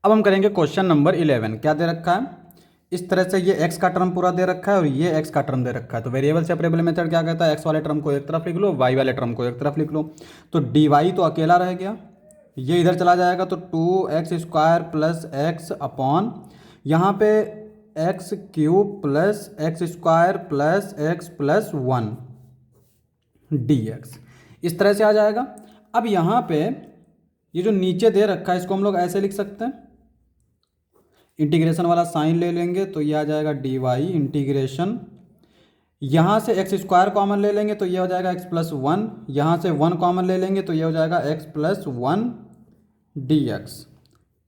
अब हम करेंगे क्वेश्चन नंबर 11। क्या दे रखा है? इस तरह से ये x का टर्म पूरा दे रखा है और ये x का टर्म दे रखा है। तो वेरिएबल सेपरेबल मेथड क्या कहता है? x वाले टर्म को एक तरफ लिख लो, y वाले टर्म को एक तरफ लिख लो। तो dy तो अकेला रह गया, ये इधर चला जाएगा तो 2x² प्लस एक्स अपॉन यहाँ पे x³ plus x² plus x plus 1 dx, इस तरह से आ जाएगा। अब यहाँ पे ये जो नीचे दे रखा है इसको हम लोग ऐसे लिख सकते हैं, इंटीग्रेशन वाला साइन ले लेंगे तो ये आ जाएगा dy इंटीग्रेशन, यहाँ से x² कॉमन ले लेंगे तो ये हो जाएगा x प्लस 1, यहाँ से 1 कॉमन ले लेंगे तो ये हो जाएगा x plus 1 dx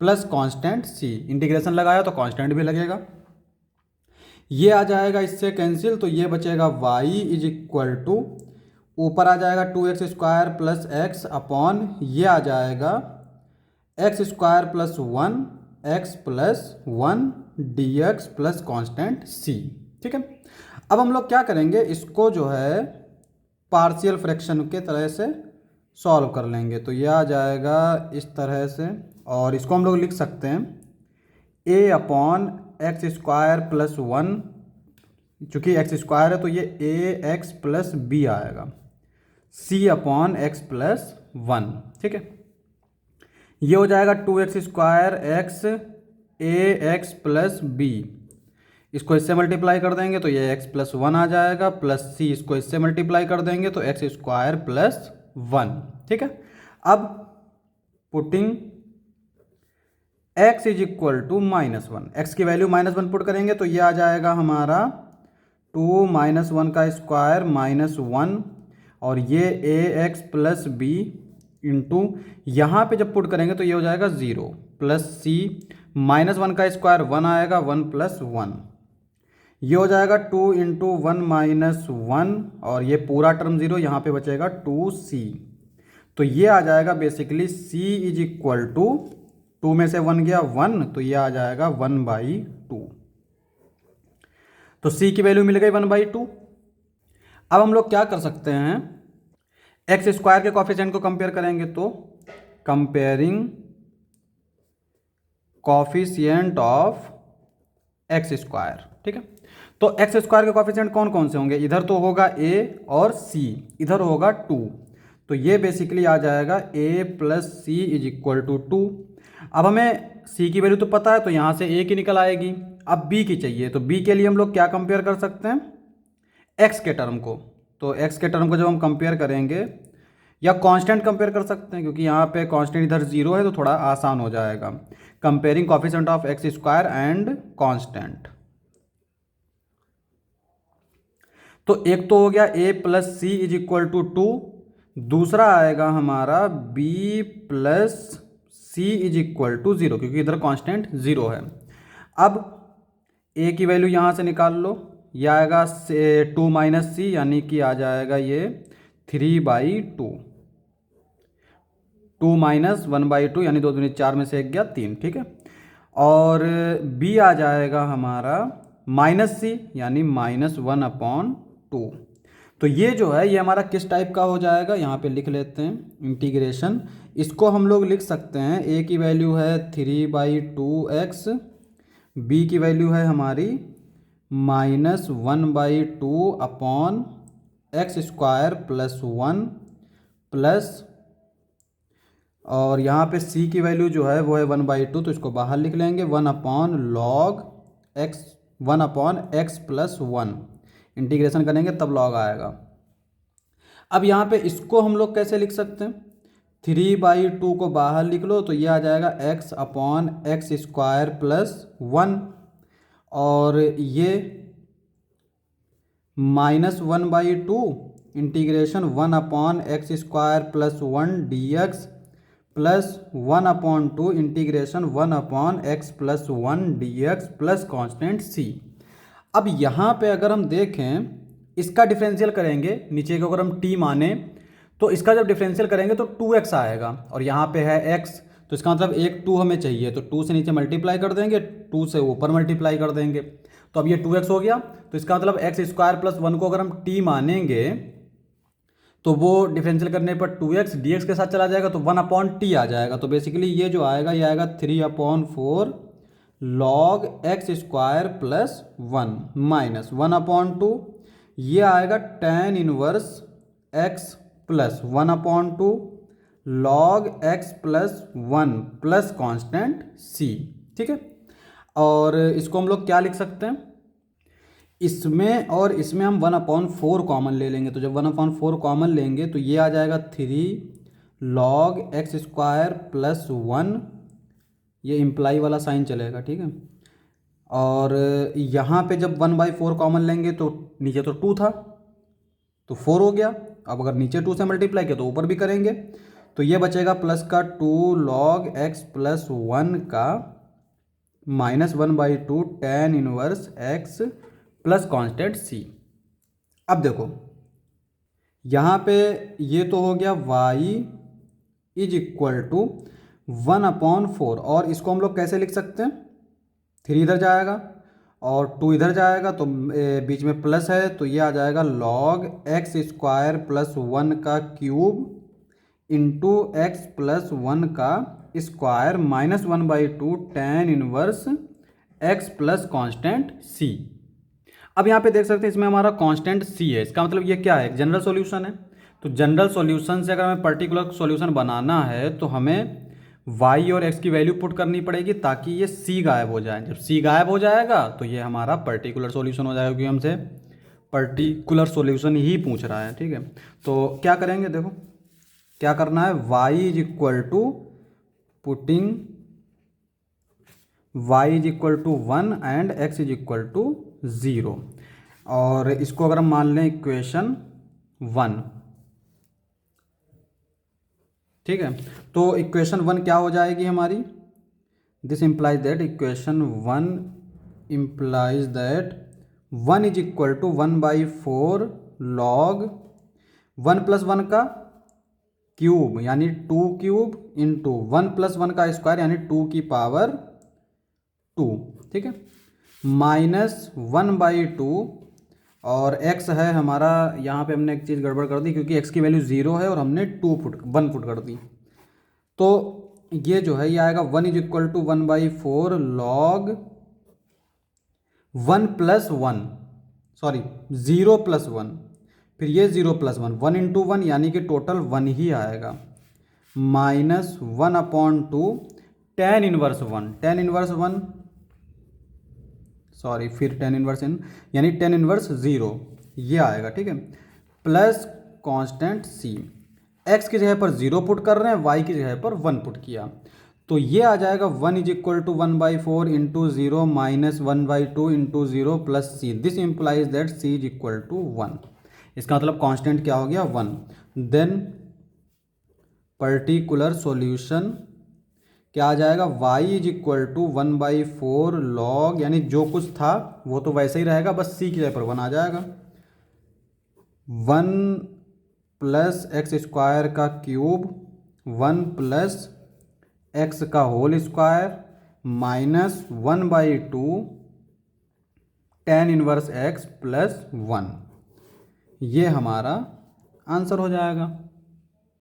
plus constant c। Integration लगाया तो कांस्टेंट भी लगेगा, ये आ जाएगा इससे कैंसिल तो ये बचेगा y इज इक्वल टू ऊपर आ जाएगा 2x² प्लस एक्स अपॉन ये आ जाएगा x² plus 1 x plus 1 dx plus constant c। ठीक है, अब हम लोग क्या करेंगे, इसको जो है पार्शियल फ्रैक्शन के तरह से सॉल्व कर लेंगे। तो ये आ जाएगा इस तरह से, और इसको हम लोग लिख सकते हैं a अपॉन x² प्लस 1, चूँकि x² है तो ये ax प्लस b आएगा, c अपॉन x प्लस 1। ठीक है, ये हो जाएगा 2x² x ax plus b, इसको इससे मल्टीप्लाई कर देंगे तो ये x प्लस 1 आ जाएगा, प्लस c इसको इससे मल्टीप्लाई कर देंगे तो x² प्लस 1। ठीक है, अब putting x is equal to -1, x की वैल्यू -1 पुट करेंगे तो ये आ जाएगा हमारा 2 - 1 का स्क्वायर -1, और ये ax प्लस b इंटू यहाँ पे जब पुट करेंगे तो ये हो जाएगा 0 प्लस c, -1 का स्क्वायर 1 आएगा, 1 प्लस 1, ये हो जाएगा 2 इंटू 1 माइनस 1, और ये पूरा टर्म 0, यहाँ पे बचेगा 2c। तो ये आ जाएगा basically c is equal to 2 में से 1 गया 1, तो ये आ जाएगा 1/2। तो c की वैल्यू मिल गई 1/2। अब हम लोग क्या कर सकते हैं, x² के कॉफिशिएंट को कंपेयर करेंगे तो कंपेयरिंग कॉफिशिएंट ऑफ x²। ठीक है, तो x² के कॉफिशिएंट कौन कौन से होंगे, इधर तो होगा a और c, इधर होगा 2, तो ये बेसिकली आ जाएगा a plus c is equal to 2। अब हमें c की वैल्यू तो पता है तो यहाँ से a की निकल आएगी, अब b की चाहिए, तो b के लिए हम लोग क्या कंपेयर कर सकते हैं, x के टर्म को। तो x के टर्म को जब हम कंपेयर करेंगे, या कांस्टेंट कंपेयर कर सकते हैं क्योंकि यहाँ पे कांस्टेंट इधर 0 है तो थोड़ा आसान हो जाएगा, comparing coefficient of x² and constant. तो एक तो हो गया a plus c is equal to 2, दूसरा आएगा हमारा b plus c is equal to 0, क्योंकि इधर कांस्टेंट 0 है। अब a की वैल्यू यहाँ से निकाल लो, यह आएगा 2 माइनस c, यानी कि आ जाएगा ये 3/2, 2 माइनस 1/2 यानी 2 दूनी 4 में से 1 गया 3। ठीक है, और b आ जाएगा हमारा -c यानी -1/2। तो ये जो है ये हमारा किस टाइप का हो जाएगा, यहाँ पे लिख लेते हैं इंटीग्रेशन। इसको हम लोग लिख सकते हैं, a की वैल्यू है 3/2x, b की वैल्यू है हमारी -1/2 अपॉन x² प्लस 1 प्लस, और यहाँ पे c की वैल्यू जो है वो है 1/2, तो इसको बाहर लिख लेंगे 1/x प्लस 1, इंटीग्रेशन करेंगे तब लॉग आएगा। अब यहाँ पे इसको हम लोग कैसे लिख सकते हैं, 3/2 को बाहर लिख लो तो ये आ जाएगा x अपॉन x² प्लस 1, और ये -1/2 integration 1/x² plus 1 dx plus 1/2 integration 1/x plus 1 dx plus constant c। अब यहाँ पे अगर हम देखें, इसका डिफरेंशियल करेंगे, नीचे को अगर हम t माने तो इसका जब डिफरेंशियल करेंगे तो 2x आएगा, और यहाँ पे है x, तो इसका मतलब एक 2 हमें चाहिए, तो 2 से नीचे मल्टीप्लाई कर देंगे, 2 से ऊपर मल्टीप्लाई कर देंगे, तो अब ये 2x हो गया। तो इसका मतलब x² प्लस 1 को अगर हम t मानेंगे तो वो डिफरेंशियल करने पर 2x dx के साथ चला जाएगा तो 1/t आ जाएगा। तो बेसिकली ये जो आएगा ये आएगा 3/4 log x square plus 1 minus 1/2 ये आएगा tan inverse x plus 1/2 log x plus 1 plus constant c। ठीक है, और इसको हम लोग क्या लिख सकते हैं, इसमें और इसमें हम 1/4 कॉमन ले लेंगे। तो जब 1/4 कॉमन लेंगे तो ये आ जाएगा 3 log x स्क्वायर प्लस 1, ये इम्प्लाई वाला साइन चलेगा। ठीक है, और यहाँ पे जब 1/4 कॉमन लेंगे तो नीचे तो 2 था तो 4 हो गया। अब अगर नीचे 2 से मल्टीप्लाई किया तो ऊपर भी करेंगे तो ये बचेगा प्लस का 2 log x प्लस 1 का minus 1/2 tan inverse x plus constant c। अब देखो यहाँ पे ये तो हो गया y इज इक्वल टू 1/4 और इसको हम लोग कैसे लिख सकते हैं, 3 इधर जाएगा और 2 इधर जाएगा तो बीच में प्लस है तो ये आ जाएगा log x स्क्वायर प्लस 1 का क्यूब इंटू एक्स प्लस 1 का square minus 1/2 tan inverse x plus constant c। अब यहाँ पे देख सकते हैं इसमें हमारा कांस्टेंट c है, इसका मतलब ये क्या है, जनरल सॉल्यूशन है। तो जनरल सॉल्यूशन से अगर हमें पर्टिकुलर सॉल्यूशन बनाना है तो हमें y और x की वैल्यू पुट करनी पड़ेगी ताकि ये c गायब हो जाए। जब c गायब हो जाएगा तो ये हमारा पर्टिकुलर सॉल्यूशन हो जाएगा, क्योंकि हमसे पर्टिकुलर सॉल्यूशन ही पूछ रहा है। ठीक है, तो क्या करेंगे, देखो क्या करना है, y is equal to putting y is equal to 1 and x is equal to 0, और इसको अगर हम मान लें इक्वेशन 1। ठीक है, तो इक्वेशन 1 क्या हो जाएगी हमारी, this implies that equation 1 implies that 1 is equal to 1/4 log 1 plus 1 का क्यूब यानी 2 क्यूब इंटू 1 प्लस 1 का स्क्वायर यानी 2 की पावर 2। ठीक है, माइनस 1/2 और x है हमारा, यहाँ पे हमने एक चीज़ गड़बड़ कर दी क्योंकि x की वैल्यू 0 है और हमने 1 पुट कर दी। तो ये जो है ये आएगा 1 is equal to 1/4 log 1 plus 1 sorry 0 plus 1, फिर ये 0 प्लस 1, 1 इंटू 1 यानी कि टोटल 1 ही आएगा, minus 1/2 tan inverse 1, tan inverse 1 sorry फिर tan इनवर्स n यानी tan इनवर्स 0 ये आएगा। ठीक है, प्लस कांस्टेंट c, x की जगह पर 0 पुट कर रहे हैं, y की जगह पर 1 पुट किया तो ये आ जाएगा 1 is equal to 1/4 into 0 minus 1/2 into 0 plus c। This implies that c is equal to 1। इसका मतलब कांस्टेंट क्या हो गया, 1। देन पर्टिकुलर सॉल्यूशन क्या आ जाएगा, y is equal to 1/4 log यानी जो कुछ था वो तो वैसे ही रहेगा, बस c की जगह पर 1 आ जाएगा, 1 प्लस एक्स स्क्वायर का क्यूब 1 प्लस एक्स का whole square minus 1/2 tan inverse x plus 1, ये हमारा आंसर हो जाएगा।